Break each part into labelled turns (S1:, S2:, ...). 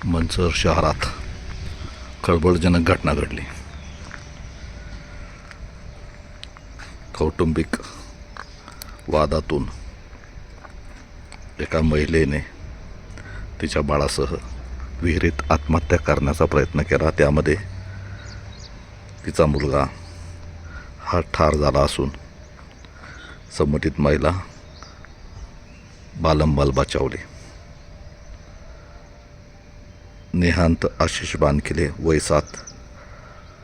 S1: मंचर शहरात खळबळजनक घटना घडली. कौटुंबिक वादातून एका महिलेने तिच्या बाळासह विहिरीत आत्महत्या करण्याचा प्रयत्न केला. त्यामध्ये तिचा मुलगा हा ठार झाला असून संबंधित महिला बालंबाल बचावली. नेहांत आशिष बानखिले वय 7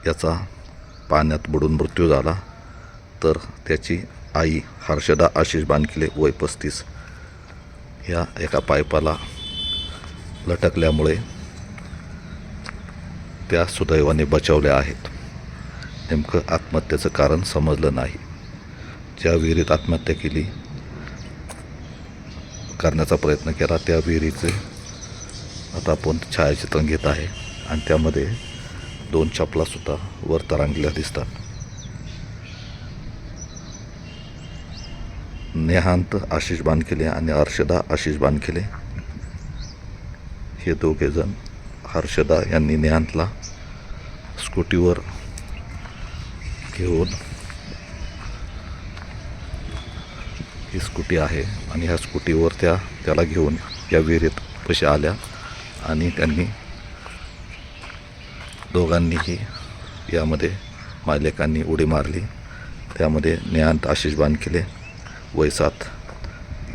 S1: याचा पाण्यात बुडून मृत्यू झाला, तर त्याची आई हर्षदा आशिष बानखिले वय 35 या एका पाईपाला लटकल्यामुळे त्या सुदैवाने बचावल्या आहेत. नेमकं आत्महत्येचं कारण समजलं नाही. ज्या विहिरीत आत्महत्या करण्याचा प्रयत्न केला त्या विहिरीचे आता आपण छायाचित्रण घेत आहे आणि त्यामध्ये 2 चपलासुद्धा वर तरंगलेल्या दिसतात. नेहांत आशिष बानखिले आणि हर्षदा आशिष बानखिले हे दोघेजण, हर्षदा यांनी नेहांतला स्कूटीवर घेऊन, ही स्कूटी आहे आणि ह्या स्कूटीवर त्याला घेऊन या विहिरीत पशी आल्या आणि त्यांनी दोघांनीही यामध्ये मायलेकांनी उडी मारली. त्यामध्ये नेहांत आशिष बानखिले वय 7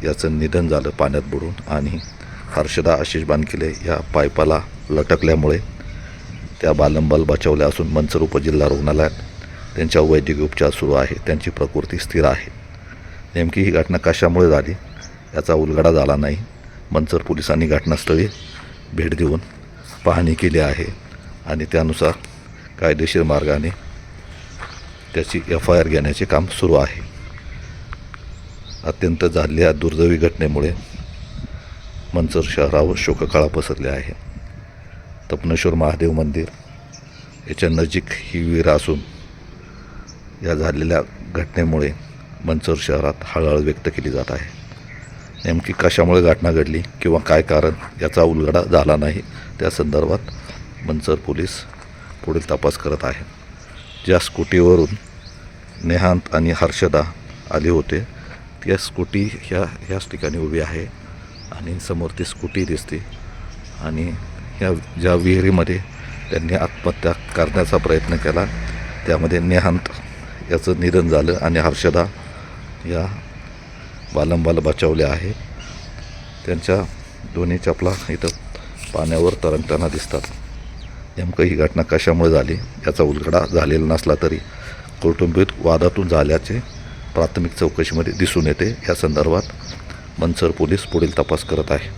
S1: याचं निधन झालं पाण्यात बुडून आणि हर्षदा आशिष बानखिले या पाईपाला लटकल्यामुळे त्या बालंबाल बचावल्या असून मंचर उपजिल्हा रुग्णालयात त्यांच्या वैद्यकीय उपचार सुरू आहे. त्यांची प्रकृती स्थिर आहे. नेमकी ही घटना कशामुळे झाली याचा उलगडा झाला नाही. मंचर पोलिसांनी घटनास्थळी भेट देऊन पाहणी केली आहे आणि त्यानुसार कायदेशीर मार्गाने त्याची FIR घेण्याचे काम सुरू आहे. अत्यंत झालेल्या दुर्दैवी घटनेमुळे मंचर शहरावर शोककळा पसरली आहे. तपनेश्वर महादेव मंदिर याच्या नजीक ही विहीर असून या झालेल्या घटनेमुळे मंचर शहरात हळहळ व्यक्त केली जात आहे. नेमकी कशामुळे घटना घडली किंवा काय कारण याचा उलगडा झाला नाही. त्या संदर्भात मंचर पोलीस पुढील तपास करत आहे. ज्या स्कूटीवरून नेहांत आणि हर्षदा आले होते त्या स्कूटी ह्याच ठिकाणी उभी आहे आणि समोर ती स्कूटी दिसते आणि ज्या विहिरीमध्ये त्यांनी आत्महत्या करण्याचा प्रयत्न केला त्यामध्ये नेहांत याचं निधन झालं आणि हर्षदा या बालंबाल बचावल्या आहे. त्यांच्या दोन्ही चपला इथं पाण्यावर तरंगताना दिसतात. नेमकं ही घटना कशामुळे झाली याचा उलगडा झालेला नसला तरी कौटुंबिक वादातून झाल्याचे प्राथमिक चौकशीमध्ये दिसून येते. या संदर्भात मंचर पोलीस पुढील तपास करत आहे.